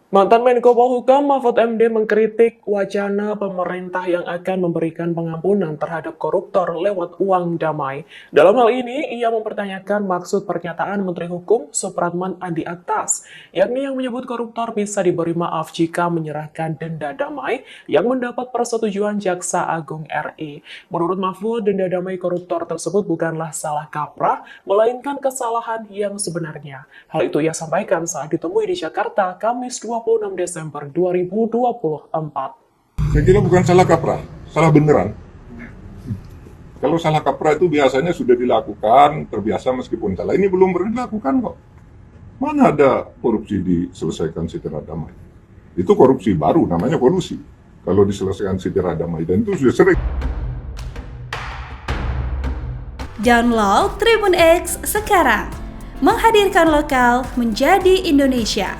Mantan Menko Polhukam Mahfud MD mengkritik wacana pemerintah yang akan memberikan pengampunan terhadap koruptor lewat uang damai. Dalam hal ini, ia mempertanyakan maksud pernyataan Menteri Hukum Supratman Andi Aktas, yakni yang menyebut koruptor bisa diberi maaf jika menyerahkan denda damai yang mendapat persetujuan Jaksa Agung RI. Menurut Mahfud, denda damai koruptor tersebut bukanlah salah kaprah, melainkan kesalahan yang sebenarnya. Hal itu ia sampaikan saat ditemui di Jakarta, Kamis 26 Desember 2024. Saya kira bukan salah kaprah, salah beneran. Kalau salah kaprah itu biasanya sudah dilakukan, terbiasa meskipun salah. Ini belum pernah dilakukan kok. Mana ada korupsi diselesaikan secara damai? Itu korupsi baru, namanya kolusi. Kalau diselesaikan secara damai, dan itu sudah sering. Download Tribun X sekarang, menghadirkan lokal menjadi Indonesia.